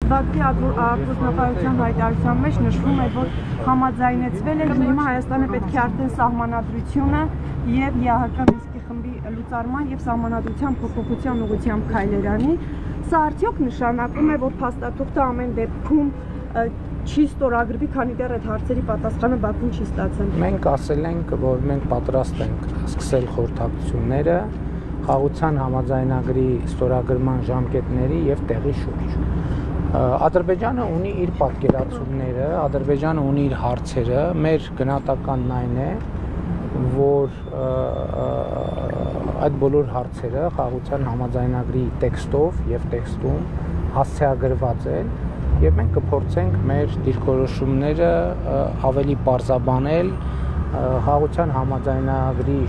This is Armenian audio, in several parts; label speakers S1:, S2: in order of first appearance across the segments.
S1: Բաքվի արտգործնախարարության հայտարարության մեջ նշվում է, որ համաձայնեցվել է հիմա Հայաստանը պետք է արդեն սահմանադրությունը եւ ԵԱՀԿ Մինսկի խմբի լուծարման եւ սահմանադրության փոփոխության ուղղությամբ քայլեր անի։ Սա արդյոք նշանակում է, որ փաստաթուղթը ամեն դեպքում չի ստորագրվի, քանի դեռ այդ հարցերի պատասխանը Բաքուն չի ստացել։
S2: Մենք ասել ենք, որ մենք պատրաստ ենք սկսել խորհրդակցությունները խաղաղության համաձայնագրի ստորագրման ժամկետների եւ տեղի շուրջ։ Ադրբեջանը ունի իր պատկերացումները, Ադրբեջանը ունի իր հարցերը, մեր գնահատականն այն է, որ այդ բոլոր հարցերը խաղաղության համաձայնագրի տեքստով եւ տեքստում հասցեագրված են եւ մենք կփորձենք մեր դիրքորոշումները ավելի պարզաբանել խաղաղության համաձայնագրի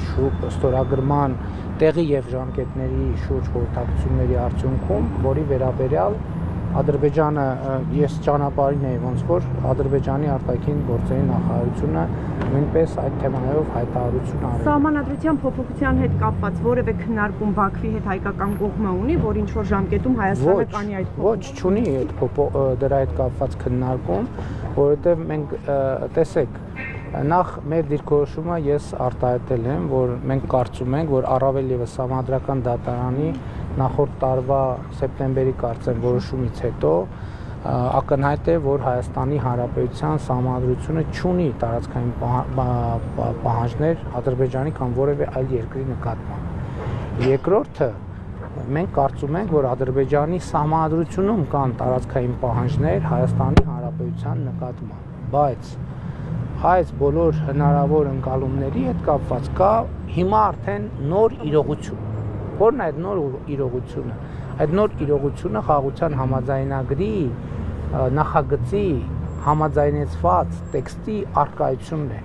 S2: ստորագրման տեղի եւ ժամկետների շուրջ խորհրդակցությունների արդյունքում, որի վերաբերյալ Ադրբեջանը ես ճանապարհին էի ոնց որ Ադրբեջանի արտաքին գործերի նախարարությունը նույնպես այդ թեմաներով հայտարարություն արել։
S1: Սահմանադրության փոփոխության հետ կապված որևէ քննարկում Բաքվի հետ հայկական կողմը ունի, որ ինչ որ ժամկետում Հայաստանը կանի այդ
S2: Ոչ, չունի դրա հետ կապված քննարկում, որովհետև մենք տեսեք նախ մեր դիրքորոշումը ես արտահայտել եմ, որ մենք կարծում ենք, որ առավել եւս Սահմանադրական դատարանի նախորդ տարվա սեպտեմբերի կարծեմ որոշումից հետո ակնհայտ է, որ Հայաստանի Հանրապետության Սահմանադրությունը չունի տարածքային պահանջներ Ադրբեջանի կամ որևէ այլ երկրի նկատմամբ։ Երկրորդը մենք կարծում ենք, որ Ադրբեջանի Սահմանադրությունում կան տարածքային պահանջներ Հայաստանի Հանրապետության նկատմամբ, բայց այս բոլոր հնարավոր ընկալումների հետ կապված կա հիմա արդեն նոր իրողություն։ Որն է այդ նոր իրողությունը։ Այդ նոր իրողությունը խաղաղության համաձայնագրի նախագծի համաձայնեցված տեքստի առկայությունն է։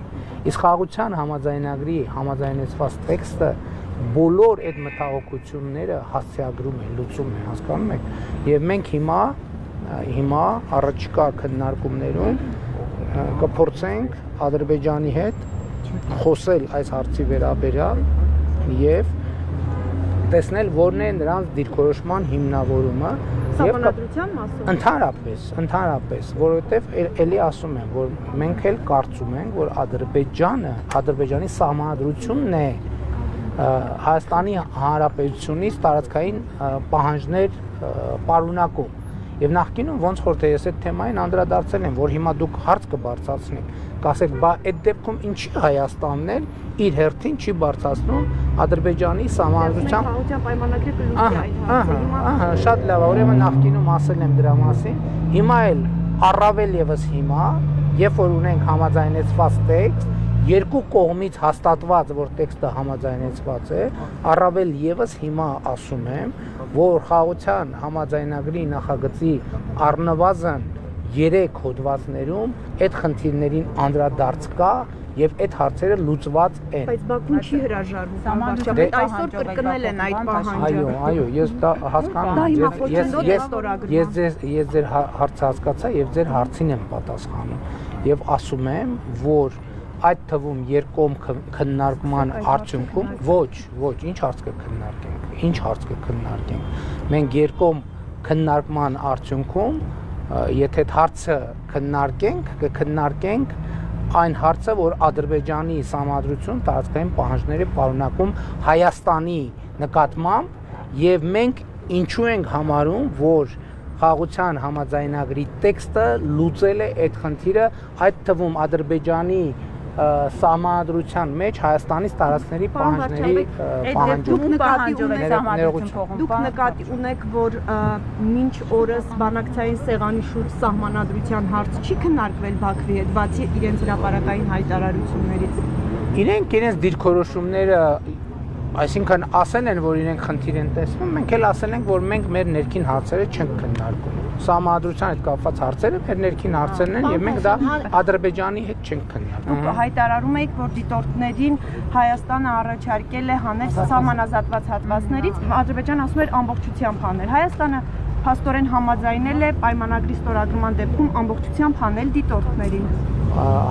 S2: Իսկ խաղաղության համաձայնագրի համաձայնեցված տեքստը բոլոր այդ մտահոգությունները հասցեագրում է, լուծում է, հասկանում եք։ Եվ մենք հիմա առաջիկա քննարկումներում կփորձենք Ադրբեջանի հետ խոսել այս հարցի վերաբերյալ եւ տեսնել որն է նրանց դիրքորոշման հիմնավորումը
S1: Սահմանադրության մասով
S2: ընդհանրապես, որովհետեւ ելի ասում եմ, որ մենք էլ կարծում ենք, որ Ադրբեջանի սահմանադրությունն է Հայաստանի Հանրապետությունից տարածքային պահանջներ պարունակում։ Եվ նախկինում ոնց որ թե ես այդ թեմային անդրադարձել եմ, որ հիմա դուք հարց կբարձրացնեք, կասեք, բա այդ դեպքում ինչի Հայաստանն էլ իր հերթին չի բարձրացնում Ադրբեջանի սահմանադրության
S1: պայմանագրի կլուծի այդ հարցը։
S2: Շատ լավ, ուրեմն նախկինում ասել եմ դրա մասին, հիմա էլ առավել եւս հիմա, երբ որ ունենք համաձայնեցված տեքստ, երկու կողմից հաստատված, որ տեքստը համաձայնեցված է, առավել եւս հիմա ասում եմ, որ խաղաղության համաձայնագրի նախագծի առնվազն 3 հոդվածներում այդ խնդիրներին անդրադարձ կա եւ այդ հարցերը լուծված են։
S1: Բայց Բաքուն չի հրաժարվում։ Այսօր կրկնել են այդ պահանջը։
S2: Այո, ես դա հասկանում եմ։ Ես ձեր հարցը հասկացա եւ ձեր հարցին եմ պատասխանում։ Եւ ասում եմ, որ այդ թվում երկկողմ քննարկման արդյունքում ոչ, ինչ հարց կքննարկենք։ Մենք երկկողմ քննարկման արդյունքում, եթե հարցը կքննարկենք այն հարցը, որ Ադրբեջանի սահմանադրություն տարածքային պահանջների պարունակում Հայաստանի նկատմամբ եւ մենք ինչու ենք համարում, որ խաղաղության համաձայնագրի տեքստը լուծել է այդ խնդիրը, այդ թվում Ադրբեջանի սահմանադրության մեջ Հայաստանից տարածքների պահանջների
S1: Դուք նկատի ունեք, որ մինչ օրս բանակցային սեղանի շուրջ սահմանադրության հարց չի քննարկվել Բաքվի հետ, բացի իրենց հրապարակային հայտարարություններից։
S2: Իրենք իրենց դիրքորոշումները, այսինքն ասել են, որ իրենք խնդիր են տեսնում, մենք էլ ասել ենք, որ մենք մեր ներքին հարցերը չենք քննարկում։ Սահմանադրության հետ կապված հարցերը մեր ներքին հարցերն են եւ մենք դա Ադրբեջանի հետ չենք քննարկում։
S1: Դուք հայտարարում եք, որ դիտորդներին Հայաստանը առաջարկել է հանել սահմանազատված հատվածներից, Ադրբեջանը ասում էր ամբողջությամբ հանել։ Հայաստանը փաստորեն համաձայնել է պայմանագրի ստորագրման դեպքում ամբողջությամբ հանել դիտորդներին։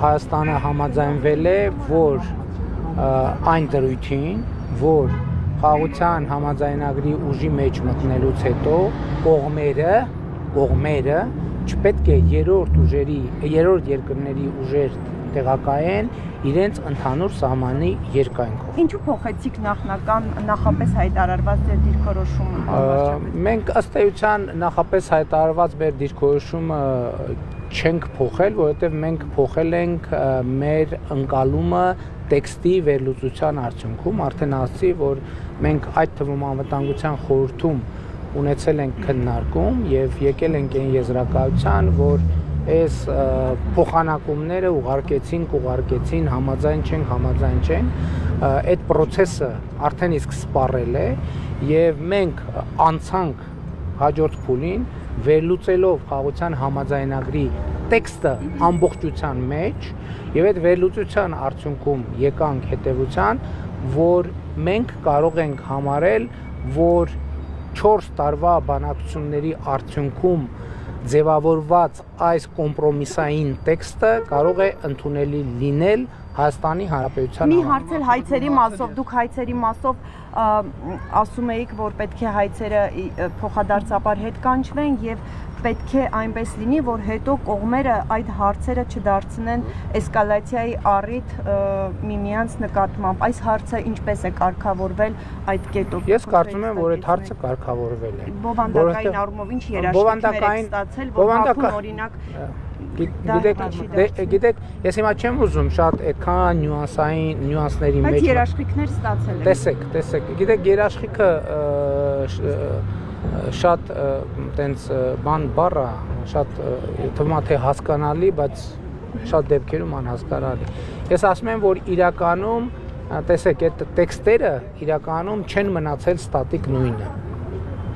S2: Հայաստանը համաձայնվել է, որ այն դրույթին, որ խաղաղության համաձայնագրի ուժի մեջ մտնելուց հետո կողմերը կողմերը չպետք է երրորդ երկրների ուժեր տեղակայեն իրենց ընդհանուր սահմանի երկայնքով։
S1: Ինչու փոխեցիք նախապես հայտարարված ձեր դիրքորոշումը։
S2: Մենք ըստ էության նախապես հայտարարված մեր դիրքորոշումը չենք փոխել, որովհետև մենք փոխել ենք մեր ընկալումը տեքստի վերլուծության արդյունքում, արդեն ասացի, որ մենք այդ թվում անվտանգության խորհրդում ունեցել ենք քննարկում եւ եկել ենք այն եզրակացության, որ այս փոխանակումները ուղարկեցին, համաձայն չենք, այդ process-ը արդեն իսկ սպառել է եւ մենք անցանք հաջորդ փուլին վերլուծելով խաղաղության համաձայնագրի տեքստը ամբողջության մեջ եւ այդ վերլուծության արդյունքում եկանք հետեւության, որ մենք կարող ենք համարել, որ 4 տարվա բանակցությունների արդյունքում ձևավորված այս կոմպրոմիսային տեքստը կարող է ընդունելի լինել Հայաստանի Հանրապետության
S1: Մի հարց էլ հայցերի մասով, դուք հայցերի մասով ասում էիք, որ պետք է հայցերը փոխադարձաբար հետ կանչվեն եւ պետք է այնպես լինի, որ հետո կողմերը այդ հարցերը չդարձնեն էսկալացիայի առիթ միմյանց նկատմամբ։ Այս հարցը ինչպես է կարգավորվել այդ կետով։
S2: Ես կարծում եմ, որ այդ հարցը կարգավորվել է։
S1: Բովանդակային առումով ինչ երաշխիքներ եք ստացել, որ Բաքուն օրինակ
S2: Գիտեք, ես հիմա չեմ ուզում շատ այդքան նյուանսների մեջ։
S1: Բայց երաշխիքներ ստացել եք։
S2: Տեսեք, գիտեք, երաշխիքը շատ տենց բան բառը, շատ թվում է թե հասկանալի, բայց շատ դեպքերում անհասկանալի։ Ես ասում եմ, որ իրականում, տեսեք, այդ տեքստերը իրականում չեն մնացել ստատիկ նույնը։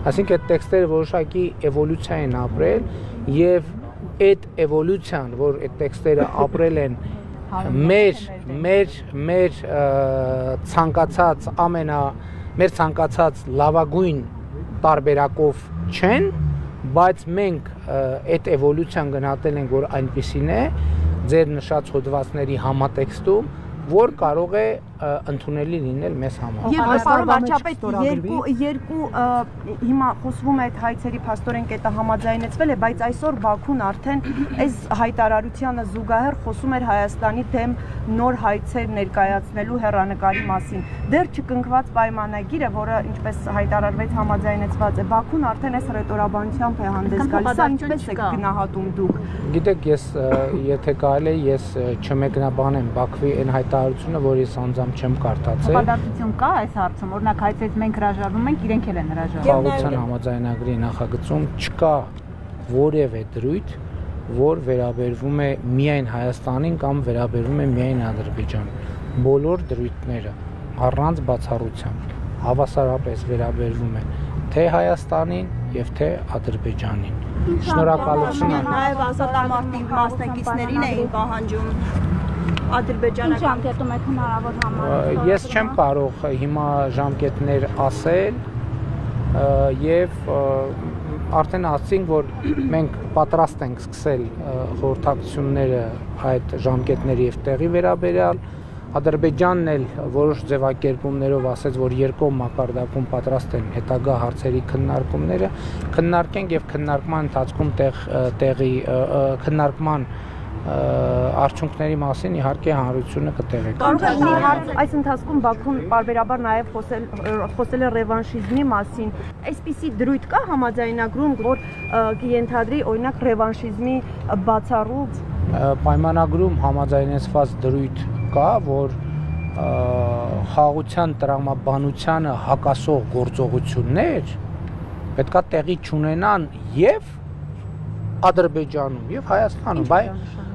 S2: Այսինքն այդ տեքստերը որոշակի էվոլյուցիա են ապրել եւ այդ էվոլյուցիան, որ այդ տեքստերը ապրել են մեր ցանկացած լավագույն տարբերակով չեն, բայց մենք այդ էվոլյուցիան գնահատել ենք, որ այնպիսին է ձեր նշած հոդվածների համատեքստում, որ կարող է ընդունելի լինել մեզ համար։
S1: Եվ պարոն վարչապետ, երկու հիմա խոսվում է այդ հայցերի փաստորեն կետը համաձայնեցվել է, բայց այսօր Բաքուն արդեն այս հայտարարությանը զուգահեռ խոսում էր Հայաստանի դեմ նոր հայցեր ներկայացնելու հեռանկարի մասին։ Դեռ չկնքված պայմանագիրը, որը ինչպես հայտարարվեց համաձայնեցված է, Բաքուն արդեն այս ռետորաբանությամբ է հանդես գալիս։ Սա ինչպես եք գնահատում դուք։
S2: Գիտեք, ես եթե կարելի է, ես չմեկնաբանեմ Բաքվի այն հայտարարությունը, որ ես անձամբ չեմ կարդացել։
S3: Խոհադարձություն կա այս հարցում, օրինակ հայցից մենք հրաժարվում ենք, իրենք էլ են հրաժարվում։
S2: Խաղաղության համաձայնագրի նախագծում չկա որևէ դրույթ, որ վերաբերվում է միայն Հայաստանին կամ վերաբերվում է միայն Ադրբեջանին։ Բոլոր դրույթները առանց բացառության հավասարապես վերաբերվում են թե Հայաստանին եւ թե Ադրբեջանին։ Շնորհակալություն։
S1: Նաև ազատամարտի մասնակիցներին էին պահանջում Ադրբեջանը
S3: ժամկետում եք հնարավոր համարել։
S2: Ես չեմ կարող հիմա ժամկետներ ասել եւ արդեն ասացինք, որ մենք պատրաստ ենք սկսել խորհրդակցությունները այդ ժամկետների եւ տեղի վերաբերյալ։ Ադրբեջանն էլ որոշ ձևակերպումներով ասեց, որ երկկողմ մակարդակում պատրաստ են հետագա հարցերի քննարկումները քննարկենք եւ քննարկման ընթացքում քննարկման արդյունքների մասին իհարկե հանրությունը կտեղեկացնի։
S1: Կարող է մի հարց այս ընթացքում Բաքուն պարբերաբար նաև խոսել է ռևանշիզմի մասին։ Այսպիսի դրույթ կա համաձայնագրում, որ կենթադրի օրինակ ռևանշիզմի բացառու
S2: պայմանագրում համաձայնեցված դրույթ կա, որ խաղաղության տրամաբանությանը հակասող գործողություններ պետքա տեղի չունենան եւ Ադրբեջանում եւ Հայաստանում, բայց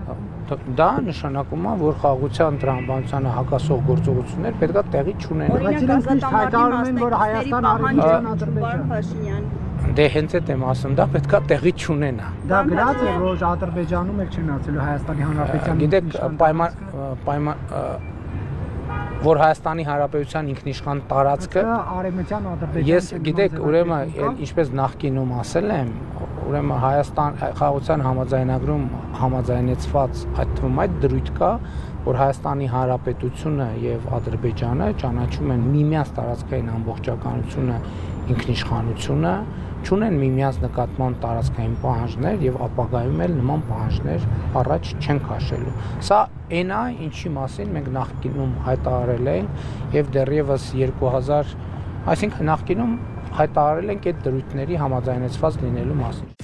S2: դա նշանակում է, որ խաղաղության տրամաբանությանը հակասող գործողություններ պետքա տեղի չունենան։
S1: Բայց իրենք միշտ հայտարարում են, որ Հայաստան Ադրբեջան Ադրբեջան։
S2: Դե հենց այդ եմ ասում, դա պետքա տեղի չունենա։
S4: Դա գրած է, որ Ադրբեջանում էլ չեն ասելու Հայաստանի Հանրապետության։
S2: Գիտեք, որ Հայաստանի Հանրապետության ինքնիշխան տարածքը
S4: արևմտյան Ադրբեջան։
S2: Ես գիտեք, ուրեմն ինչպես նախկինում ասել եմ, ուրեմն Հայաստան խաղաղության համաձայնագրում համաձայնեցված այդ թվում այդ դրույթ կա, որ Հայաստանի Հանրապետությունը եւ Ադրբեջանը ճանաչում են միմյանց տարածքային ամբողջականությունը, ինքնիշխանությունը, չունեն միմյանց նկատմամբ տարածքային պահանջներ եւ ապագայում էլ նման պահանջներ առաջ չեն քաշելու։ Սա այն է, ինչի մասին մենք նախկինում հայտարարել ենք եւ դեռևս 2000, այսինքն նախկինում հայտարարել ենք այդ դրույթների համաձայնեցված լինելու մասին։